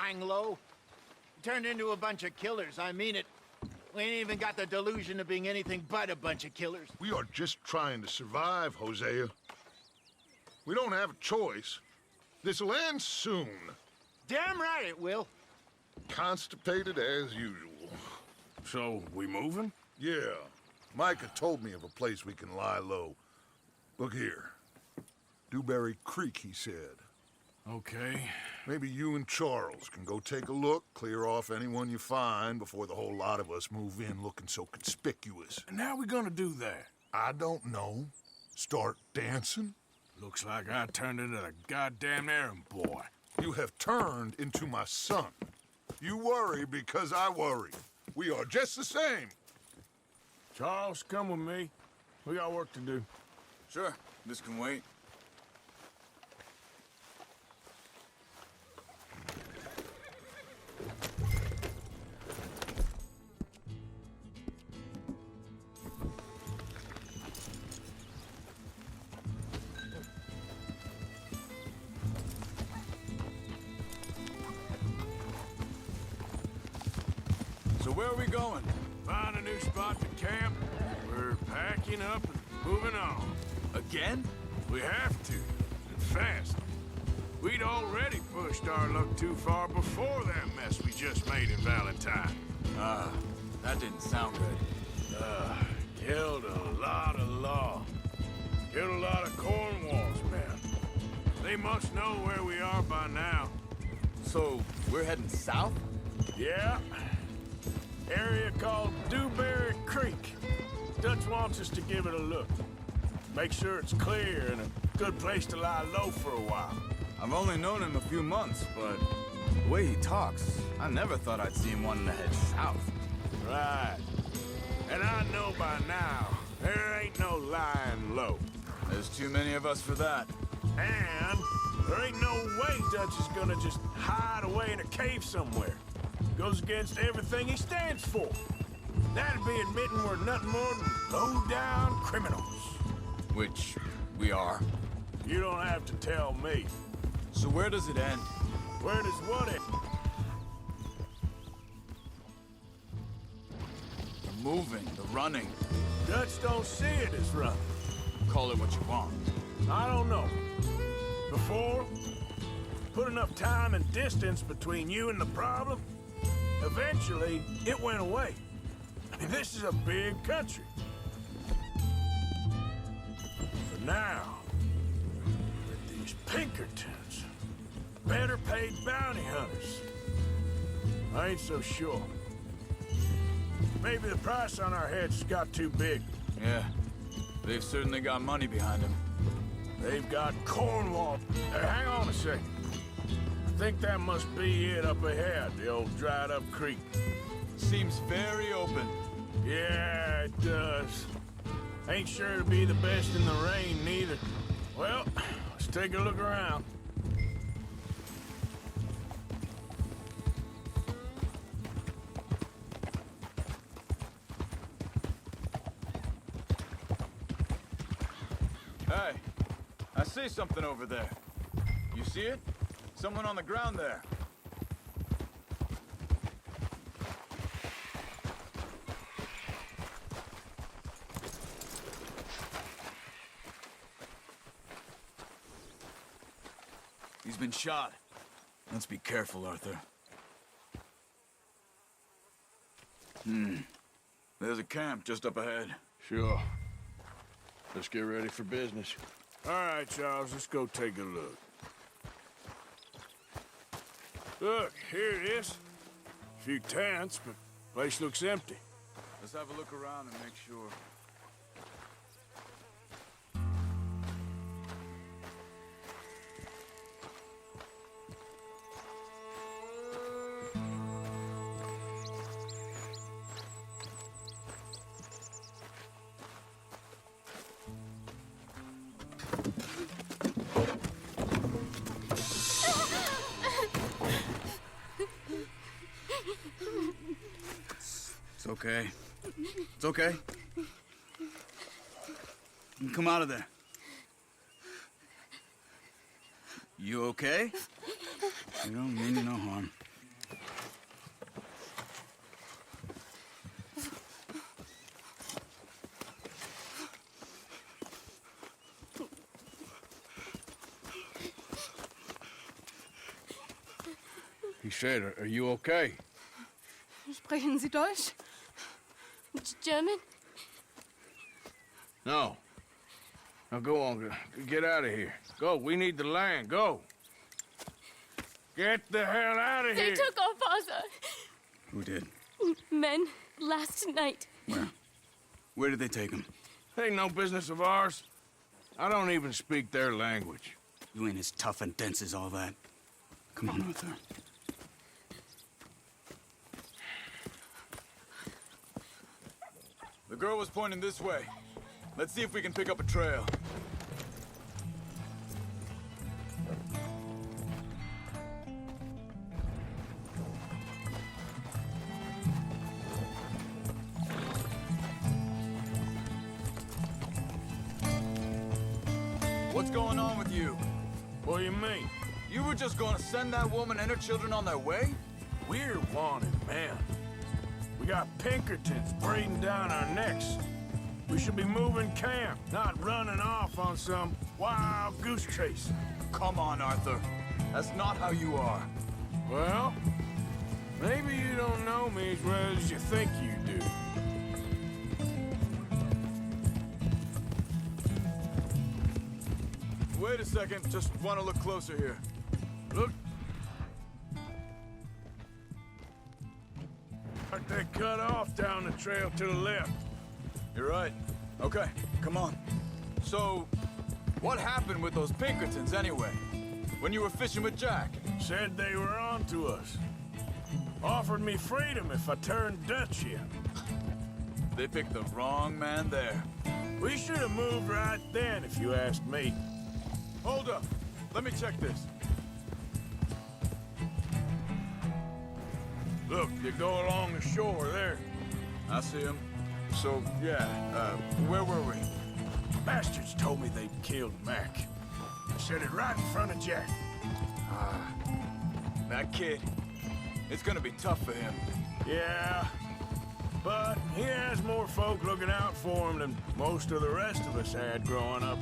lying low. We turned into a bunch of killers, I mean it. We ain't even got the delusion of being anything but a bunch of killers. We are just trying to survive, Hosea. We don't have a choice. This'll end soon. Damn right it will. Constipated as usual. So, we moving? Yeah. Micah told me of a place we can lie low. Look here. Dewberry Creek, he said. Okay. Maybe you and Charles can go take a look, clear off anyone you find before the whole lot of us move in looking so conspicuous. And how we gonna do that? I don't know. Start dancing? Looks like I turned into the goddamn errand boy. You have turned into my son. You worry because I worry. We are just the same. Charles, come with me. We got work to do. Sure, this can wait. So where are we going? Find a new spot to camp. We're packing up and moving on. Again? We have to, and fast. We'd already pushed our luck too far before that mess we just made in Valentine. That didn't sound good. Killed a lot of law. Killed a lot of Cornwall's men. They must know where we are by now. So, we're heading south? Yeah. Area called Dewberry Creek. Dutch wants us to give it a look. Make sure it's clear and a good place to lie low for a while. I've only known him a few months, but the way he talks, I never thought I'd see him wanting to head south. Right. And I know by now, there ain't no lying low. There's too many of us for that. And there ain't no way Dutch is gonna just hide away in a cave somewhere. Goes against everything he stands for. That'd be admitting we're nothing more than low-down criminals. Which we are. You don't have to tell me. So where does it end? Where does what end? The moving, the running. Dutch don't see it as run. Call it what you want. I don't know. Before, put enough time and distance between you and the problem, eventually, it went away. I mean, this is a big country. For now, with these Pinkertons, better paid bounty hunters, I ain't so sure. Maybe the price on our heads got too big. Yeah, they've certainly got money behind them. They've got Cornwall. Hang on a second. I think that must be it up ahead, the old dried-up creek. Seems very open. Yeah, it does. Ain't sure to be the best in the rain, neither. Well, let's take a look around. Hey, I see something over there. You see it? Someone on the ground there. He's been shot. Let's be careful, Arthur. There's a camp just up ahead. Sure. Let's get ready for business. All right, Charles, let's go take a look. Look, here it is. A few tents, but place looks empty. Let's have a look around and make sure. It's okay. It's okay. Come out of there. You okay? You don't mean no harm. He said, are you okay? Sprechen Sie Deutsch? German? No. Now go on, get out of here. Go, we need the land, go. Get the hell out of They here! took our father. Who did? Men, last night. Where? Where did they take him? Ain't no business of ours. I don't even speak their language. You ain't as tough and dense as all that. Come on, Arthur. The girl was pointing this way. Let's see if we can pick up a trail. What's going on with you? What do you mean? You were just gonna send that woman and her children on their way? We're wanted, man. We got Pinkertons breathing down our necks. We should be moving camp, not running off on some wild goose chase. Come on, Arthur. That's not how you are. Well, maybe you don't know me as well as you think you do. Wait a second, just want to look closer here. Look. Like they cut off down the trail to the left. You're right. Okay, come on. So, what happened with those Pinkertons anyway? When you were fishing with Jack? Said they were on to us. Offered me freedom if I turned Dutch in. They picked the wrong man there. We should have moved right then, if you asked me. Hold up. Let me check this. Look, you go along the shore there. I see him. So, yeah, where were we? Bastards told me they'd killed Mac. I said it right in front of Jack. That kid. It's gonna be tough for him. Yeah, but he has more folk looking out for him than most of the rest of us had growing up.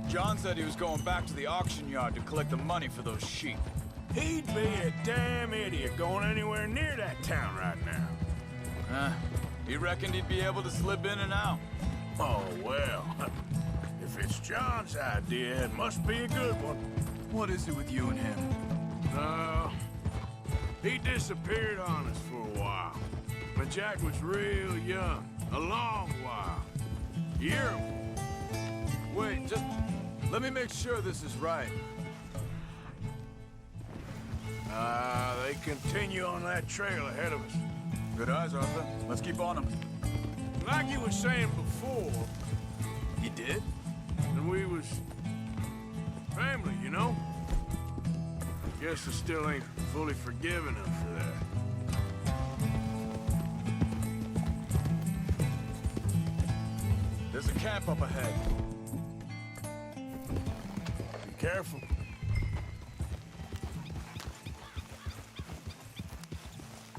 John said he was going back to the auction yard to collect the money for those sheep. He'd be a damn idiot going anywhere near that town right now. He reckoned he'd be able to slip in and out. Oh, well. If it's John's idea, it must be a good one. What is it with you and him? He disappeared on us for a while. When Jack was real young. A long while. Year or more. Wait, just let me make sure this is right. They continue on that trail ahead of us. Good eyes, Arthur. Let's keep on them. Like you were saying before, He did? and we was family, you know? Guess I still ain't fully forgiven him for that. There's a camp up ahead. Be careful.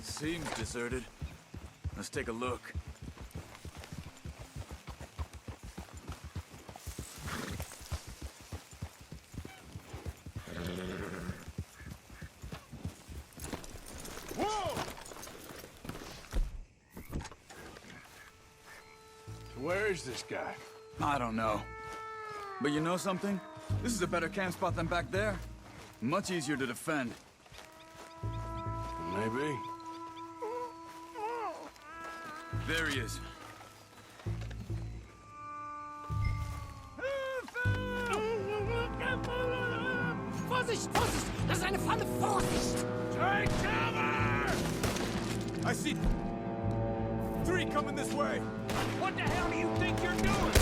Seems deserted. Let's take a look. Whoa! So where is this guy? I don't know. But you know something? This is a better camp spot than back there. Much easier to defend. Maybe. There he is. Vorsicht, Vorsicht! Das ist eine Falle! Vorsicht! Take cover! I see 3 coming this way. What the hell do you think you're doing?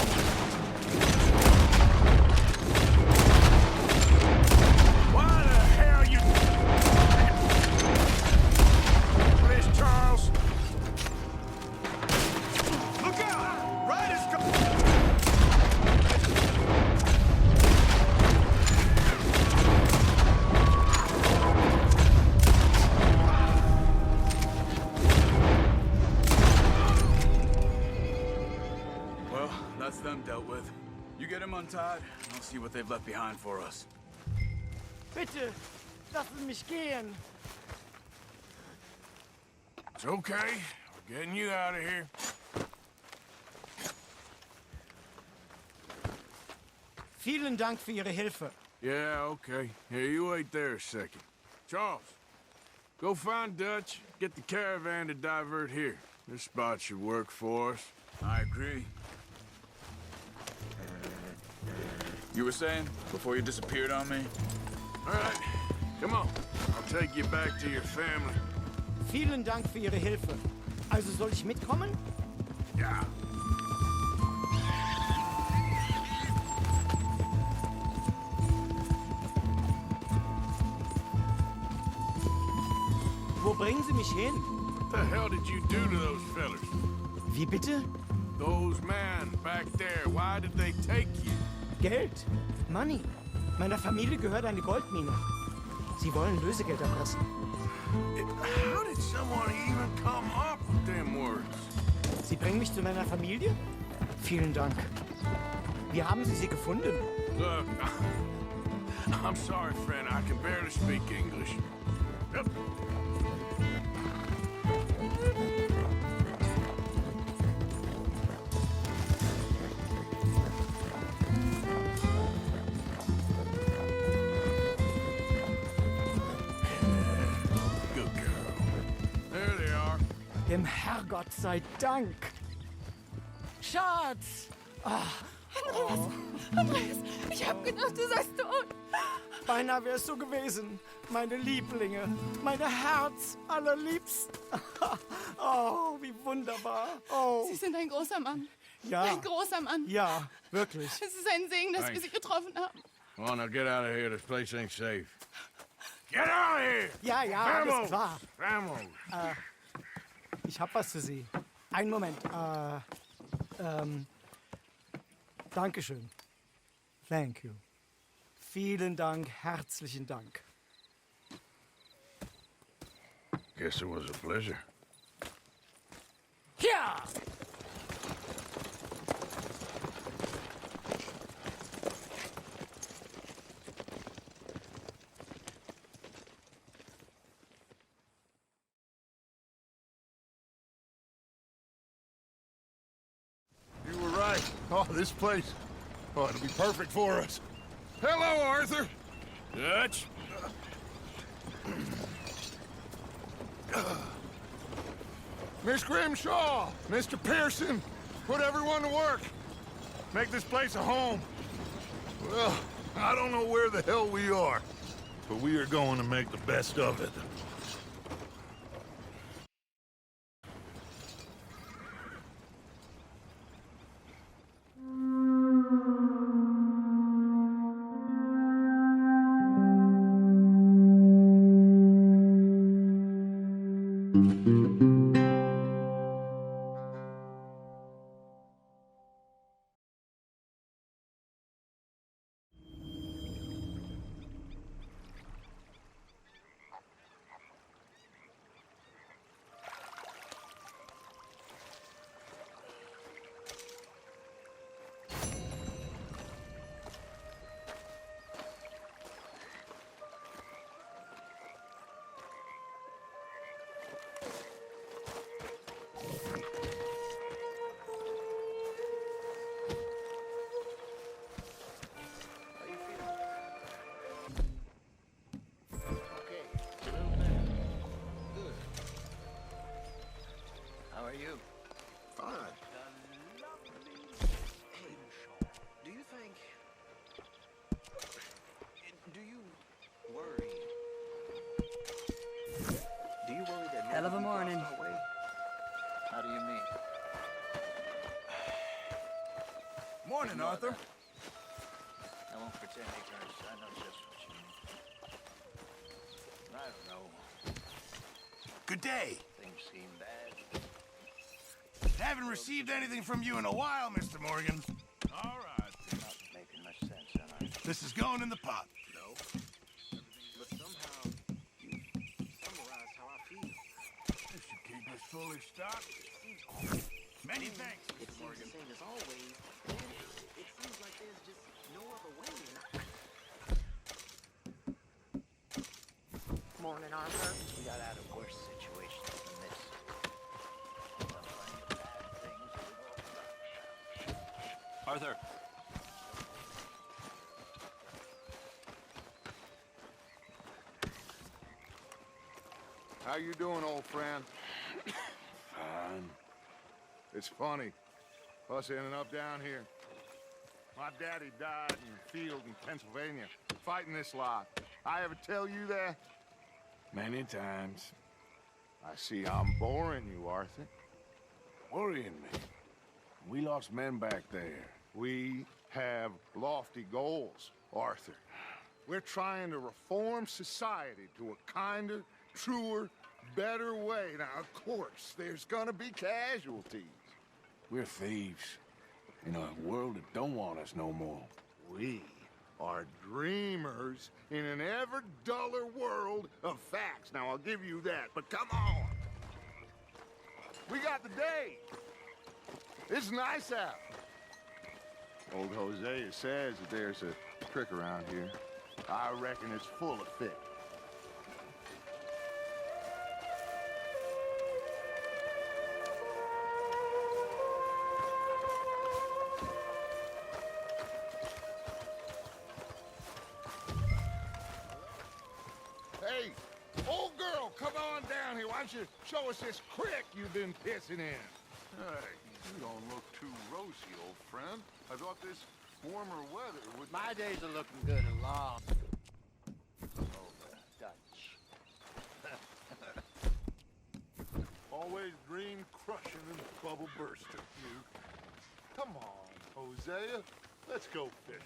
Why the hell you... Miss Charles? Look out! Riders come! them dealt with. You get them untied, and I'll see what they've left behind for us. Bitte, lassen mich gehen. It's okay. We're getting you out of here. Vielen Dank für Ihre Hilfe. Yeah, okay. Here, you wait there a second. Charles, go find Dutch. Get the caravan to divert here. This spot should work for us. I agree. You were saying, before you disappeared on me? All right, come on. I'll take you back to your family. Vielen Dank für Ihre Hilfe. Also soll ich mitkommen? Yeah. Wo bringen Sie mich hin? What the hell did you do to those fellers? Wie bitte? Those men back there, why did they take you? Geld. Money. Meiner Familie gehört eine Goldmine. Sie wollen Lösegeld erpressen. How did someone even come up with them words? Sie bringen mich zu meiner Familie? Vielen Dank. Wie haben Sie sie gefunden? Look, I'm sorry, friend. I can barely speak English. Yep. Good girl. There they are. Dem Herrgott sei Dank. Schatz! Andreas, ich hab gedacht, du seist tot. Beinahe wärst du gewesen. Meine Lieblinge. Meine Herz allerliebsten. Oh, wie wunderbar. Oh, Sie sind ein großer Mann. ja. Ein großer Mann. Ja, wirklich. Es ist ein Segen, dass wir Thanks. Sie getroffen haben. Come on, now get out of here. This place ain't safe. Get out of here! Ja, ja, alles klar. Vamos! Ich hab was für Sie. Einen Moment. Dankeschön. Thank you. Vielen Dank, herzlichen Dank. Guess it was a pleasure. Ja! You were right. Oh, this place. Oh, it'll be perfect for us. Hello, Arthur. Dutch? Miss Grimshaw, Mr. Pearson, put everyone to work. Make this place a home. Well, I don't know where the hell we are, but we are going to make the best of it. How are you? Fine. Hey, do you think... Do you worry... Do you worry that... Hell of a morning. Away? How do you mean? Morning, Arthur. I won't pretend ignorance. I know just what you mean. I don't know. Good day. Things seem bad. Haven't received anything from you in a while, Mr. Morgan. All right. Not making much sense, am I? This is going in the pot. No. But somehow, you summarized how I feel. This should keep us fully stocked. Many thanks, It Mr. seems Morgan. the same as always. And it seems like there's just no other way. Morning, Arthur. We got out of worse situations than this. Done plenty of bad things we've all done. Arthur. How you doing, old friend? Fine. It's funny, us ending up down here. My daddy died in the field in Pennsylvania, fighting this lot. I ever tell you that? Many times. I see I'm boring you, Arthur. Worrying me. We lost men back there. We have lofty goals, Arthur. We're trying to reform society to a kinder, truer, better way. Now, of course, there's gonna be casualties. We're thieves. In a world that don't want us no more. We are dreamers in an ever duller world of facts. Now, I'll give you that, but come on. We got the day. It's nice out. Old Hosea says that there's a trick around here. I reckon it's full of fish. Hey, old girl, come on down here. Why don't you show us this creek you've been pissing in? Hey, you don't look too rosy, old friend. I thought this warmer weather would... My days are looking good and long. Over Dutch. Always dream crushing and bubble bursting, you. Come on, Hosea. Let's go fishing.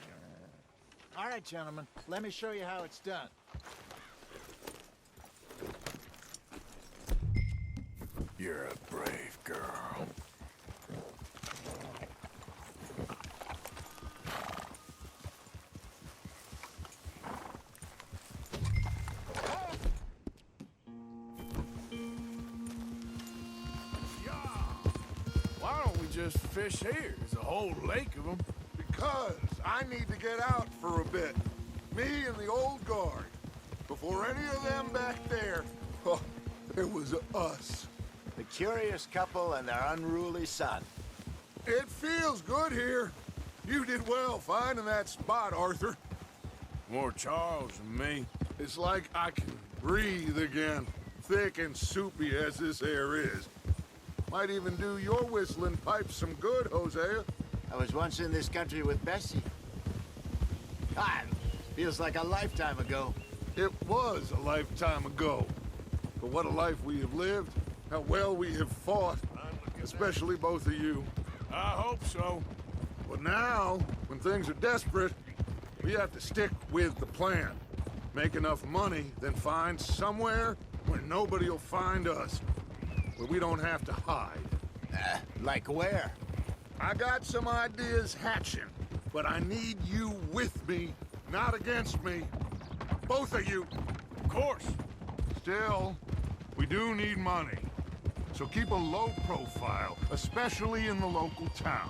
All right, gentlemen. Let me show you how it's done. You're a brave girl. Why don't we just fish here? There's a whole lake of them. Because I need to get out for a bit. Me and the old guard. Before any of them back there, oh, it was us. The curious couple and their unruly son. It feels good here. You did well finding that spot, Arthur. More Charles than me. It's like I can breathe again, thick and soupy as this air is. Might even do your whistling pipes some good, Hosea. I was once in this country with Bessie. God, feels like a lifetime ago. It was a lifetime ago. But what a life we have lived. How well we have fought. Especially both of you. I hope so. But now, when things are desperate, we have to stick with the plan. Make enough money, then find somewhere where nobody will find us. Where we don't have to hide. Like where? I got some ideas hatching, but I need you with me, not against me. Both of you. Of course. Still, we do need money. So keep a low profile, especially in the local town.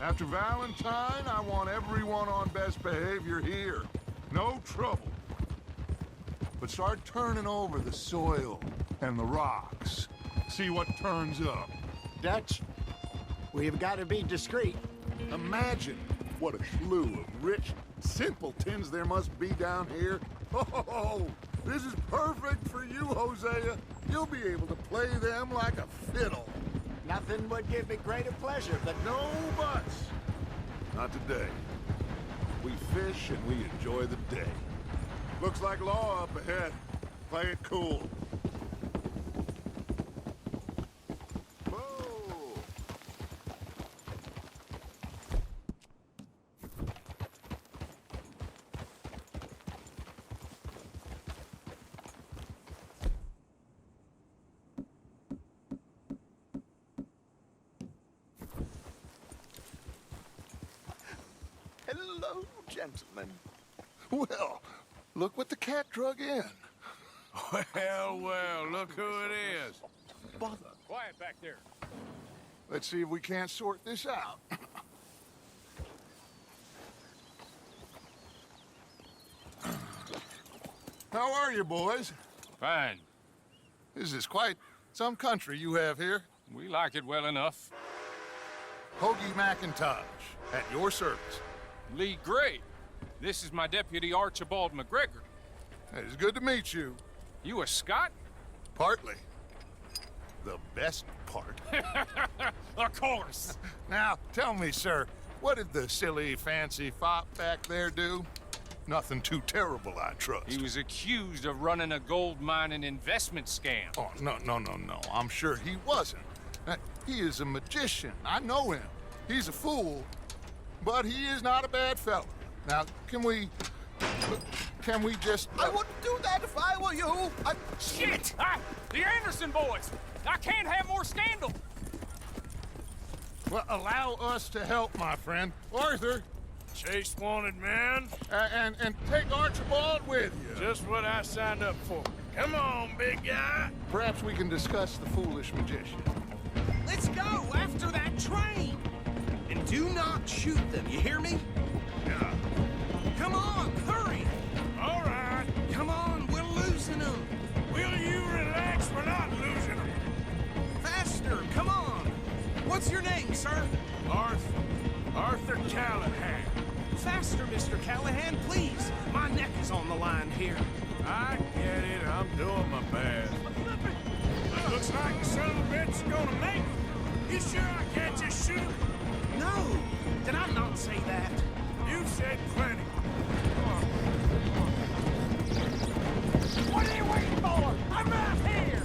After Valentine, I want everyone on best behavior here. No trouble. But start turning over the soil and the rocks. See what turns up. Dutch, we've got to be discreet. Imagine what a slew of rich simpletons there must be down here. Oh, this is perfect for you, Hosea. You'll be able to play them like a fiddle. Nothing would give me greater pleasure, but No buts. Not today. We fish and we enjoy the day. Looks like law up ahead. Play it cool. Whoa. Hello, gentlemen. Well, look what the cat drug in. Well, well, look who it is. Bother. Quiet back there. Let's see if we can't sort this out. How are you, boys? Fine. This is quite some country you have here. We like it well enough. Hoagie McIntosh, at your service. Lee Gray. This is my deputy Archibald McGregor. It's good to meet you. You a Scot? Partly. The best part. Of course. Now, tell me, sir, what did the silly, fancy fop back there do? Nothing too terrible, I trust. He was accused of running a gold mining investment scam. Oh, no. I'm sure he wasn't. He is a magician. I know him. He's a fool, but he is not a bad fellow. Now, can we just... I wouldn't do that if I were you. Shit! The Anderson boys! I can't have more scandal! Well, allow us to help, my friend. Arthur, Chase wanted man. and take Archibald with you. Just what I signed up for. Come on, big guy. Perhaps we can discuss the foolish magician. Let's go after that train! And do not shoot them, you hear me? Yeah. Come on, hurry! All right. Come on, we're losing them! Will you relax? We're not losing them. Faster, come on! What's your name, sir? Arthur Callahan. Faster, Mr. Callahan, please! My neck is on the line here. I get it. I'm doing my best. Looks like the son of a bitch is gonna make it. You sure I can't just shoot him? No! Did I not say that? You've said plenty. What are you waiting for? I'm right here!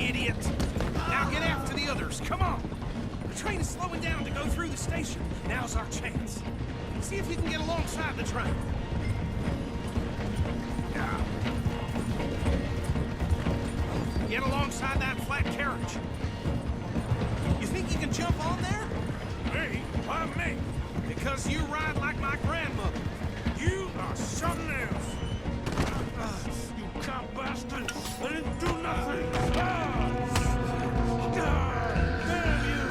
Idiot! Now get after the others, come on! The train is slowing down to go through the station. Now's our chance. See if you can get alongside the train. Get alongside that flat carriage. You think you can jump on there? Me? Why me? Because you ride like my grandmother. You are something else. You cop bastard! I didn't do nothing! Damn you!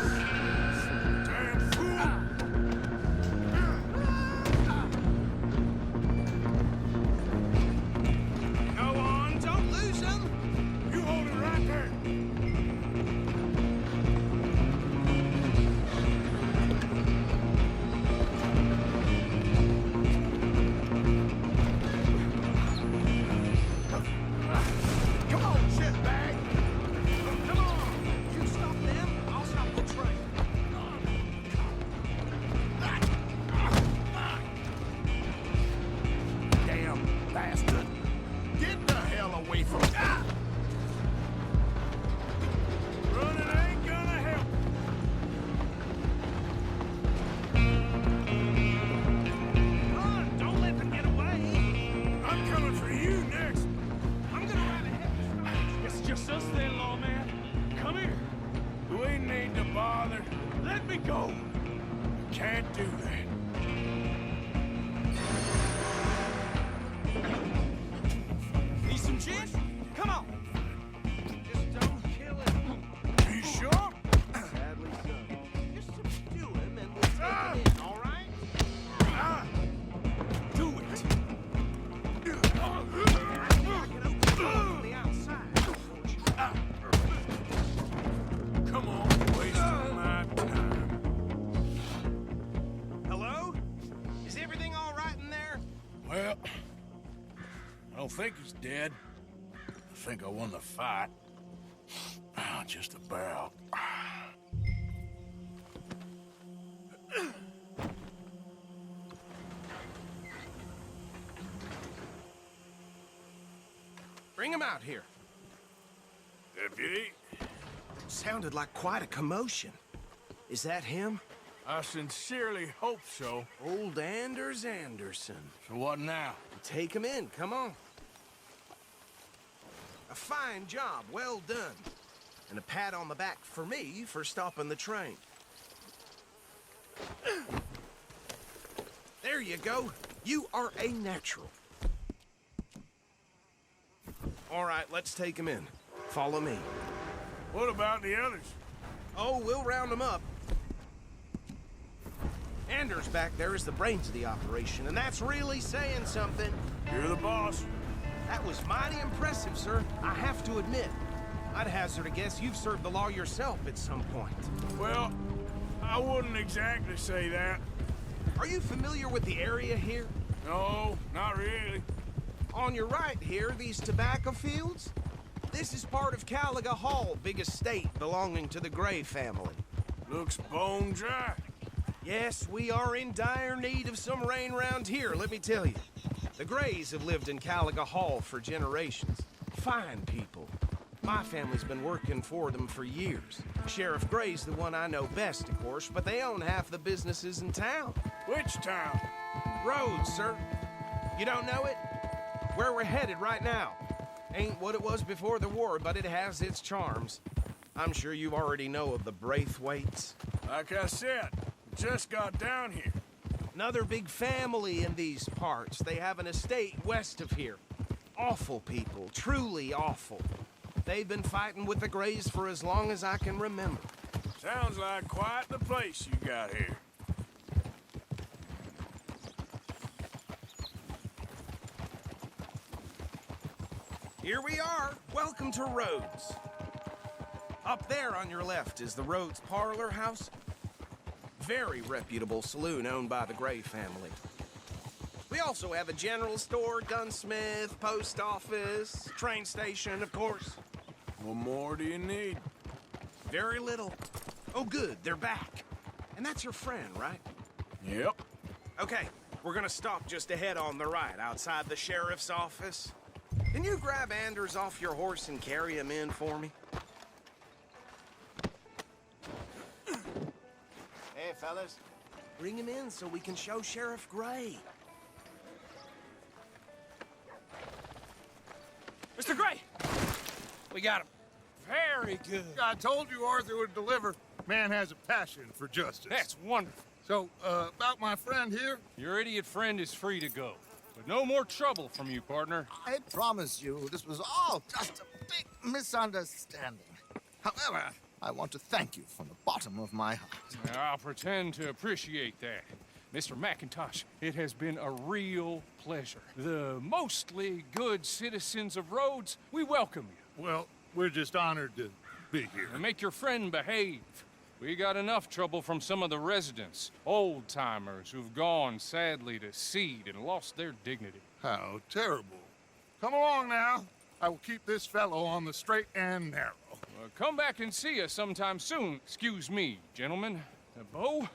Damn fool! Go on, don't lose them. You hold it right there! Come on, shitbag! Come on! You stop them, I'll stop the train. Damn bastard! Get the hell away from me! Running ain't gonna help. Run! Don't let them get away! I'm coming for you next. I'm gonna ride ahead to start. It's just us then, lawman. Come here. We need to bother. Let me go. You can't do that. Need some gin? Come on! Just don't kill him. You sure? Sadly so. Just subdue him and we'll take him in, all right? Do it. I can open the door from the outside. Come on, wasting my time. Hello? Is everything all right in there? Well, I don't think he's dead. I think I won the fight. Just about. Bring him out here. Deputy, Sounded like quite a commotion. Is that him? I sincerely hope so. Old Anders Anderson. So what now? Take him in, come on. A fine job, well done. And a pat on the back for me for stopping the train. There you go. You are a natural. All right, let's take him in. Follow me. What about the others? Oh, we'll round them up. Anders back there is the brains of the operation, and that's really saying something. You're the boss. That was mighty impressive, sir. I have to admit. I'd hazard a guess you've served the law yourself at some point. Well, I wouldn't exactly say that. Are you familiar with the area here? No, not really. On your right here, these tobacco fields? This is part of Caliga Hall, big estate belonging to the Gray family. Looks bone dry. Yes, we are in dire need of some rain round here, let me tell you. The Grays have lived in Caliga Hall for generations. Fine people. My family's been working for them for years. Sheriff Gray's the one I know best, of course, but they own half the businesses in town. Which town? Rhodes, sir. You don't know it? Where we're headed right now. Ain't what it was before the war, but it has its charms. I'm sure you already know of the Braithwaites. Like I said, just got down here. Another big family in these parts. They have an estate west of here. Awful people, truly awful. They've been fighting with the Grays for as long as I can remember. Sounds like quite the place you got here. Here we are. Welcome to Rhodes. Up there on your left is the Rhodes Parlor House. Very reputable saloon owned by the Gray family. We also have a general store, gunsmith, post office, train station, of course. What more do you need? Very little. Oh, good, they're back. And that's your friend, right? Yep. Okay, we're gonna stop just ahead on the right, outside the sheriff's office. Can you grab Anders off your horse and carry him in for me? Hey, fellas. Bring him in so we can show Sheriff Gray. Mr. Gray! We got him. Very good. I told you Arthur would deliver. Man has a passion for justice. That's wonderful. So, about my friend here? Your idiot friend is free to go. But no more trouble from you, partner. I promise you, this was all just a big misunderstanding. However, I want to thank you from the bottom of my heart. I'll pretend to appreciate that. Mr. McIntosh, it has been a real pleasure. The mostly good citizens of Rhodes, we welcome you. Well, we're just honored to be here. And make your friend behave. We got enough trouble from some of the residents, old-timers who've gone, sadly, to seed and lost their dignity. How terrible. Come along now. I will keep this fellow on the straight and narrow. Come back and see us sometime soon. Excuse me, gentlemen. Bo,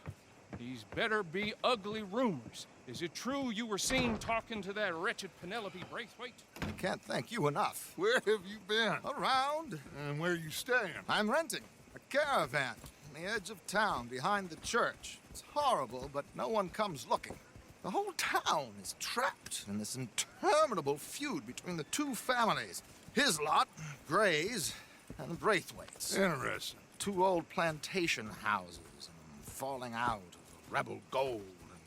these better be ugly rumors. Is it true you were seen talking to that wretched Penelope Braithwaite? I can't thank you enough. Where have you been? Around. And where are you staying? I'm renting a caravan on the edge of town behind the church. It's horrible, but no one comes looking. The whole town is trapped in this interminable feud between the two families. His lot, Gray's, and the Braithwaites. Interesting. Two old plantation houses, and falling out of rebel gold,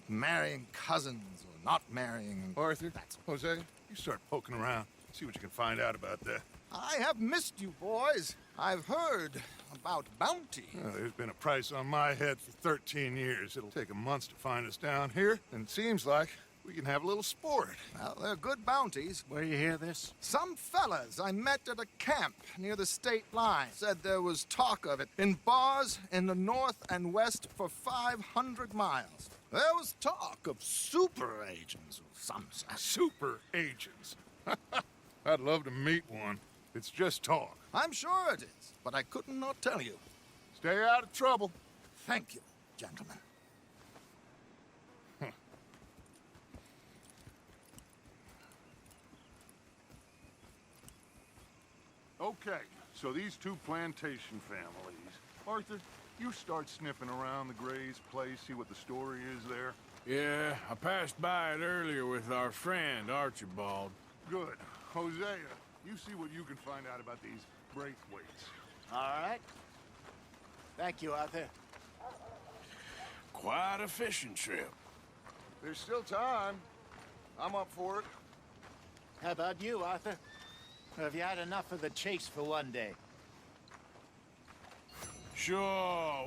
and marrying cousins or not marrying. Arthur, Jose, you start poking around. See what you can find out about that. I have missed you, boys. I've heard about bounty. Well, there's been a price on my head for 13 years. It'll take a month to find us down here, and it seems like we can have a little sport. Well, they're good bounties. Where you hear this? Some fellas I met at a camp near the state line said there was talk of it in bars in the north and west for 500 miles. There was talk of super agents of some sort. Super agents. I'd love to meet one. It's just talk. I'm sure it is, but I couldn't not tell you. Stay out of trouble. Thank you, gentlemen. Okay, so these two plantation families. Arthur, you start sniffing around the Gray's place, see what the story is there. Yeah, I passed by it earlier with our friend, Archibald. Good. Hosea, you see what you can find out about these Braithwaites. All right. Thank you, Arthur. Quite a fishing trip. There's still time. I'm up for it. How about you, Arthur? Or have you had enough of the chase for one day? Sure,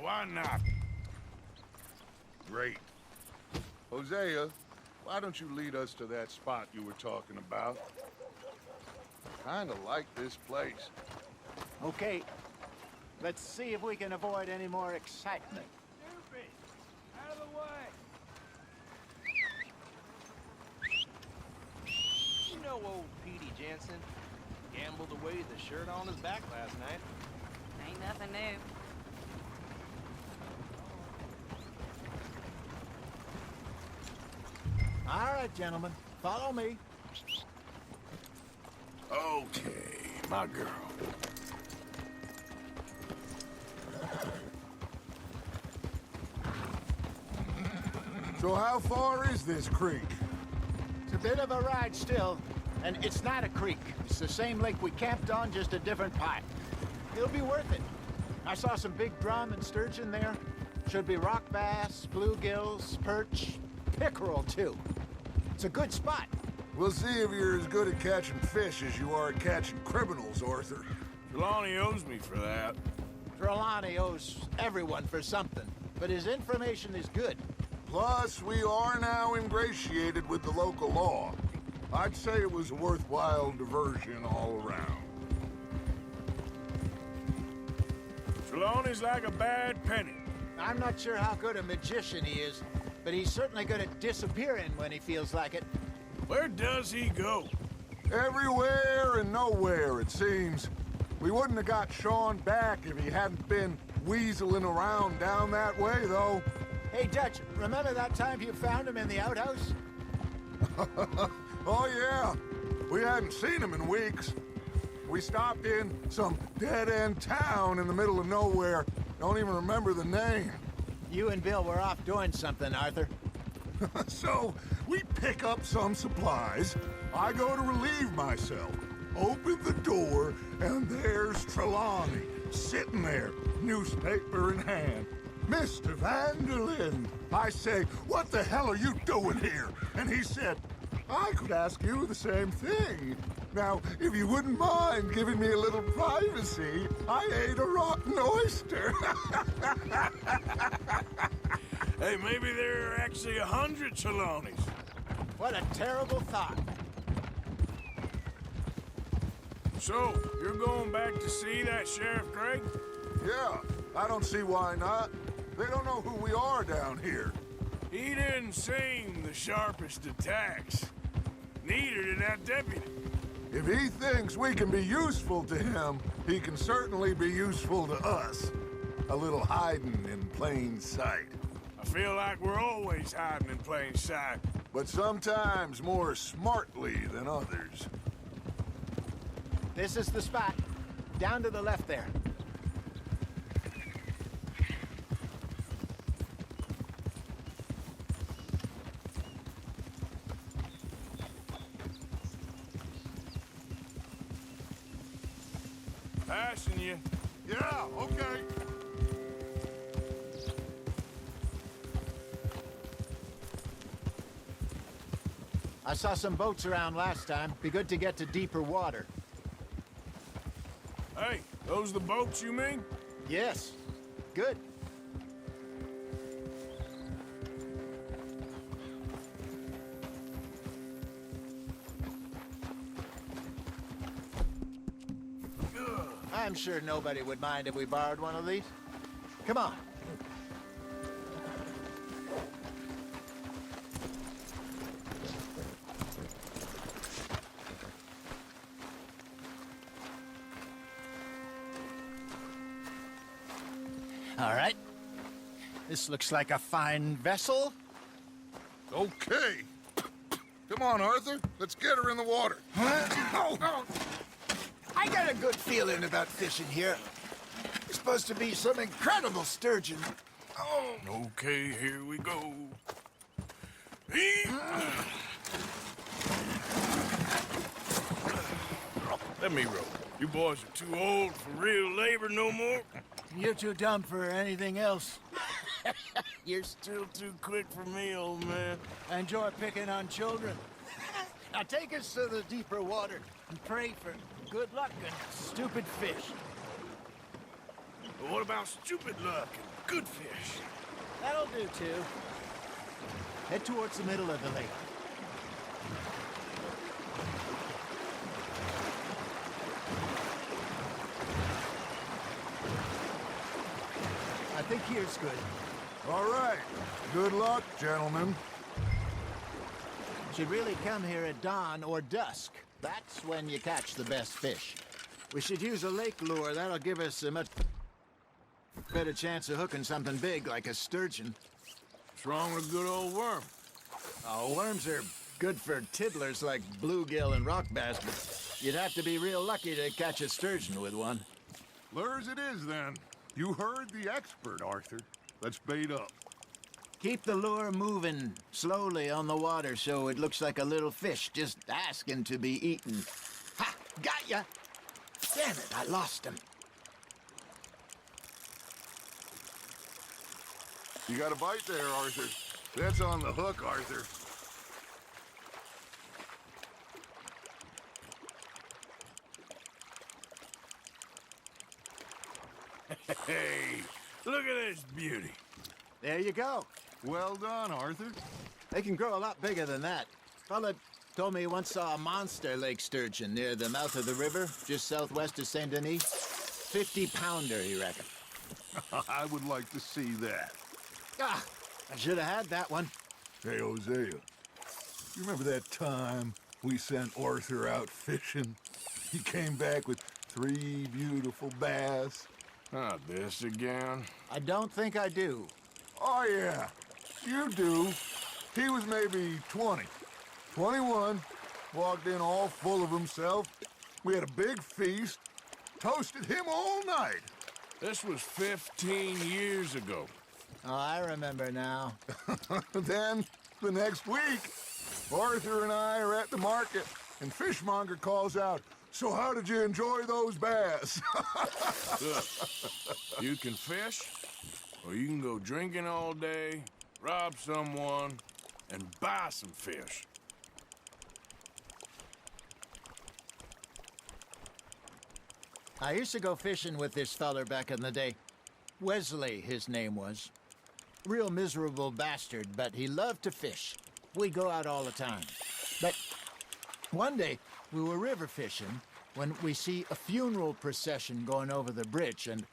why not? Great. Hosea, why don't you lead us to that spot you were talking about? Kinda like this place. Okay. Let's see if we can avoid any more excitement. Stupid! Out of the way! You know old Petey Jensen gambled away the shirt on his back last night. Ain't nothing new. All right, gentlemen. Follow me. Okay, my girl. So how far is this creek? It's a bit of a ride still, and it's not a creek. It's the same lake we camped on, just a different part. It'll be worth it. I saw some big drum and sturgeon there. Should be rock bass, bluegills, perch, pickerel too. It's a good spot. We'll see if you're as good at catching fish as you are at catching criminals, Arthur. Trelawney owes me for that. Trelawney owes everyone for something, but his information is good. Plus, we are now ingratiated with the local law. I'd say it was a worthwhile diversion all around. Trelawney's like a bad penny. I'm not sure how good a magician he is, but he's certainly good at disappearing when he feels like it. Where does he go? Everywhere and nowhere, it seems. We wouldn't have got Sean back if he hadn't been weaseling around down that way, though. Hey, Dutch, remember that time you found him in the outhouse? Oh, yeah. We hadn't seen him in weeks. We stopped in some dead-end town in the middle of nowhere. Don't even remember the name. You and Bill were off doing something, Arthur. So, we pick up some supplies. I go to relieve myself. Open the door, and there's Trelawney, sitting there, newspaper in hand. Mr. Vanderlyn. I say, what the hell are you doing here? And he said, I could ask you the same thing. Now, if you wouldn't mind giving me a little privacy, I ate a rotten oyster. Hey, maybe there are actually 100 Trelawneys. What a terrible thought. So, you're going back to see that Sheriff Craig? Yeah, I don't see why not. They don't know who we are down here. He didn't seem the sharpest attacks. Neither did that deputy. If he thinks we can be useful to him, he can certainly be useful to us. A little hiding in plain sight. I feel like we're always hiding in plain sight. But sometimes more smartly than others. This is the spot. Down to the left there. Passing you. Yeah, okay. I saw some boats around last time. Be good to get to deeper water. Hey, those the boats you mean? Yes. Good. I'm sure nobody would mind if we borrowed one of these. Come on. All right. This looks like a fine vessel. Okay. Come on, Arthur. Let's get her in the water. I got a good feeling about fishing here. There's supposed to be some incredible sturgeon. Oh. Okay, here we go. Let me row. You boys are too old for real labor no more. You're too dumb for anything else. You're still too quick for me, old man. I enjoy picking on children. Now take us to the deeper water and pray for good luck and stupid fish. But what about stupid luck and good fish? That'll do, too. Head towards the middle of the lake. I think here's good. All right. Good luck, gentlemen. Should really come here at dawn or dusk. That's when you catch the best fish. We should use a lake lure. That'll give us a much better chance of hooking something big like a sturgeon. What's wrong with a good old worm? Oh, worms are good for tiddlers like bluegill and rock bass, but you'd have to be real lucky to catch a sturgeon with one. Lures it is, then. You heard the expert, Arthur. Let's bait up. Keep the lure moving slowly on the water so it looks like a little fish just asking to be eaten. Ha! Got ya! Damn it, I lost him. You got a bite there, Arthur. That's on the hook, Arthur. Hey, look at this beauty. There you go. Well done, Arthur. They can grow a lot bigger than that. Fella told me he once saw a monster lake sturgeon near the mouth of the river, just southwest of Saint Denis. 50-pounder, he reckoned. I would like to see that. Ah, I should have had that one. Hey, Hosea, you remember that time we sent Arthur out fishing? He came back with 3 beautiful bass. Not this again. I don't think I do. Oh, yeah, you do. He was maybe 20, 21, walked in all full of himself. We had a big feast, toasted him all night. This was 15 years ago. Oh, I remember now. Then, the next week, Arthur and I are at the market, and Fishmonger calls out, "So how did you enjoy those bass?" Look, you can fish, or you can go drinking all day, rob someone, and buy some fish. I used to go fishing with this feller back in the day. Wesley, his name was. Real miserable bastard, but he loved to fish. We'd go out all the time. But one day, we were river fishing when we see a funeral procession going over the bridge, and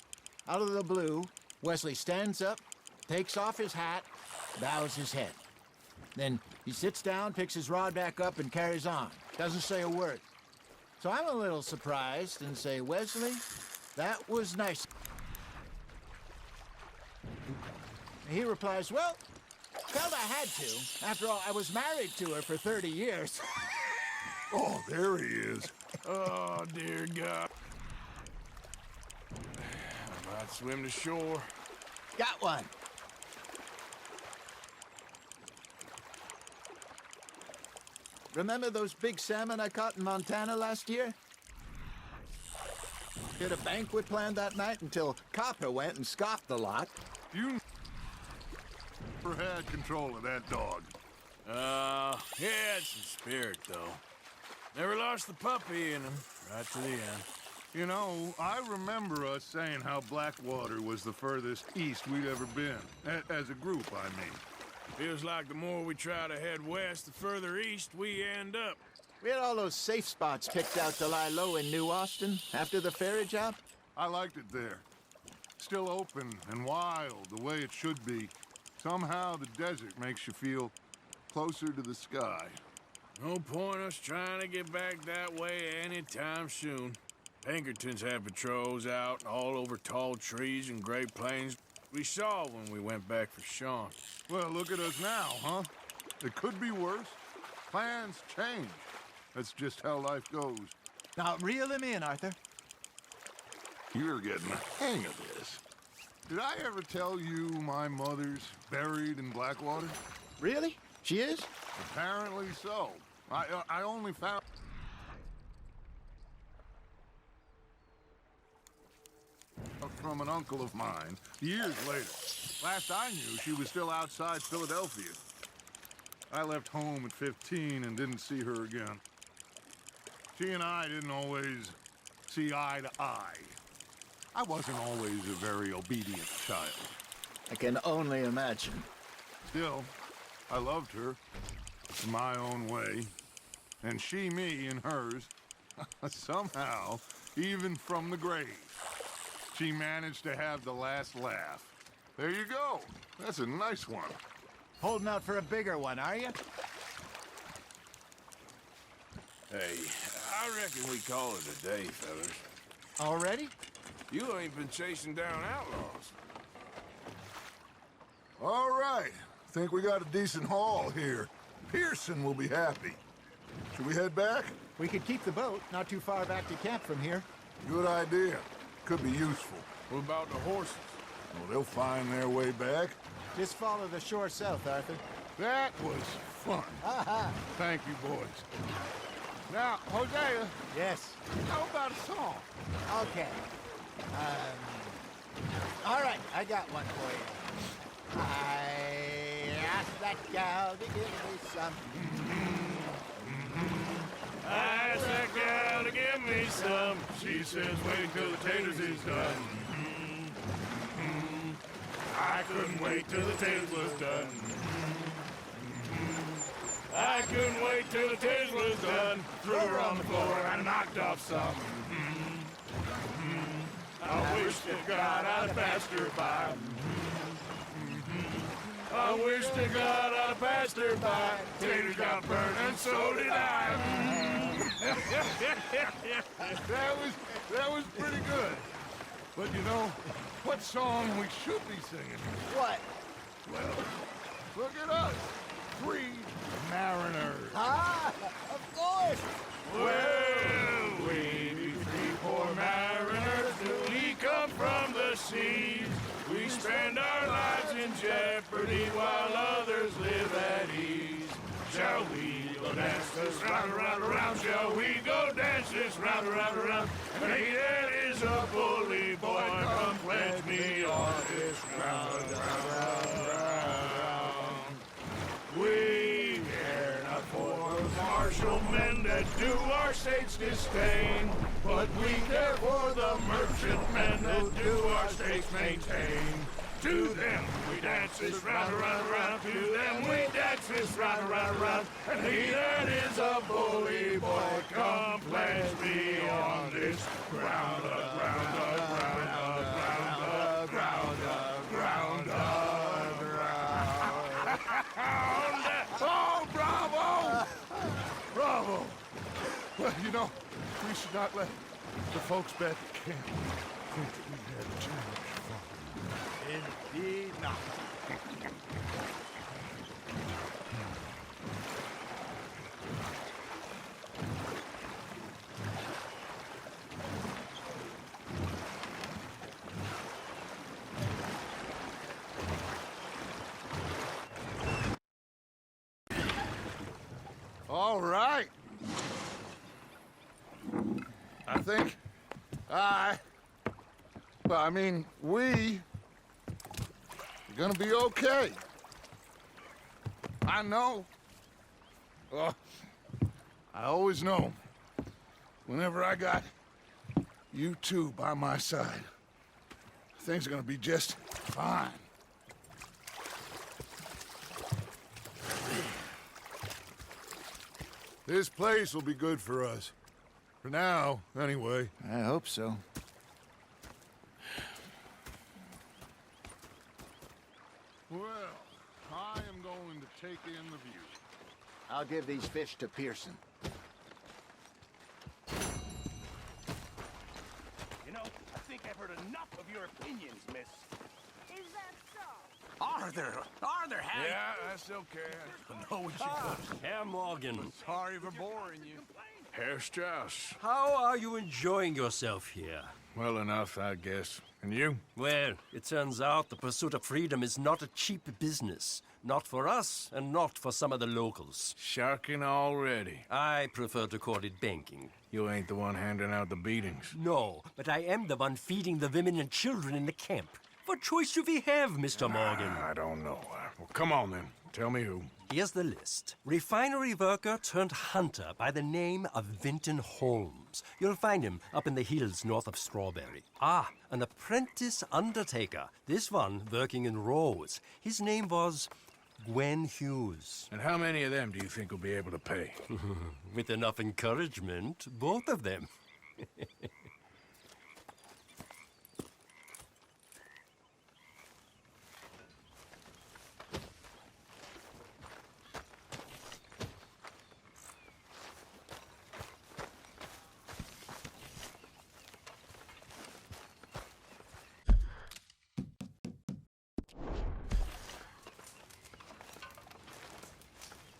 out of the blue, Wesley stands up, takes off his hat, bows his head. Then he sits down, picks his rod back up, and carries on. Doesn't say a word. So I'm a little surprised and say, "Wesley, that was nice." He replies, "Well, felt I had to. After all, I was married to her for 30 years. Oh, there he is. Oh, dear God. I might swim to shore. Got one. Remember those big salmon I caught in Montana last year? Had a banquet planned that night until Copper went and scoffed the lot. You never had control of that dog. He had some spirit, though. Never lost the puppy in him, right to the end. You know, I remember us saying how Blackwater was the furthest east we'd ever been. As a group, I mean. Feels like the more we try to head west, the further east we end up. We had all those safe spots picked out to lie low in New Austin after the ferry job. I liked it there. Still open and wild, the way it should be. Somehow the desert makes you feel closer to the sky. No point us trying to get back that way anytime soon. Pinkertons had patrols out all over tall trees and Great Plains. We saw when we went back for Sean. Well, look at us now, huh? It could be worse. Plans change. That's just how life goes. Now, reel him in, Arthur. You're getting the hang of this. Did I ever tell you my mother's buried in Blackwater? Really? She is? Apparently so. I only found... from an uncle of mine, years later. Last I knew, she was still outside Philadelphia. I left home at 15 and didn't see her again. She and I didn't always see eye to eye. I wasn't always a very obedient child. I can only imagine. Still, I loved her in my own way, and she me in hers. Somehow, even from the grave, she managed to have the last laugh. There you go. That's a nice one. Holding out for a bigger one, are you? Hey, I reckon we call it a day, fellas. Already? You ain't been chasing down outlaws. All right. Think we got a decent haul here. Pearson will be happy. Should we head back? We could keep the boat not too far back to camp from here. Good idea. Could be useful. What about the horses? Well, they'll find their way back. Just follow the shore south, Arthur. That was fun. Thank you, boys. Now, Hosea, Yes. how about a song? Okay. All right, I got one for you. I asked that gal to give me some. I asked that gal to give me some. She says wait till the taters is done. I couldn't wait till the taters was done. I couldn't wait till the taters was done. Threw her on the floor and knocked off some. I wish to God I'd passed her by. I wish to God I'd passed her by. Taters got burned and so did I. That was pretty good. But you know, what song we should be singing? What? Well, look at us. 3 mariners. Ah, of course. Well, we be 3 poor mariners, newly come from the seas. We spend our lives in jeopardy while others live at ease. Shall we go dance this round, around, around? Shall we go dance this round, around, around? And he that is a bully boy, come pledge me on this ground, round, round. We care not for the martial men that do our state's disdain, but we care for the merchantmen that do our state's maintain. To them we dance this round, around, around. To them we dance this round, around, around. And he that is a bully boy, come pledge me on this ground, ground, ground, ground, ground, ground, ground. Oh, bravo! Bravo! Well, you know, we should not let the folks back at camp think that we had too much fun. Indeed not. All right. I think we are gonna be okay. I know. I always know. Whenever I got you two by my side, things are gonna be just fine. This place will be good for us. For now, anyway. I hope so. Well, I am going to take in the view. I'll give these fish to Pearson. You know, I think I've heard enough of your opinions, miss. Is that so? Arthur, Harry. Yeah, that's okay. I know what you Herr Morgan, Sorry for boring you. Herr Strauss. how are you enjoying yourself here? Well enough, I guess. And you? Well, it turns out the pursuit of freedom is not a cheap business. Not for us, and not for some of the locals. Sharking already. I prefer to call it banking. You ain't the one handing out the beatings. No, but I am the one feeding the women and children in the camp. What choice do we have, Mr. Morgan? I don't know. Well, come on then. Tell me who. Here's the list. Refinery worker turned hunter by the name of Vinton Holmes. You'll find him up in the hills north of Strawberry. Ah, an apprentice undertaker. This one working in Rose. His name was Gwen Hughes. And how many of them do you think will be able to pay? With enough encouragement, both of them.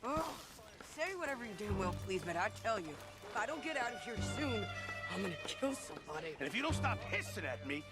Oh, say whatever you damn well please, but I tell you, if I don't get out of here soon, I'm gonna kill somebody. And if you don't stop hissing at me,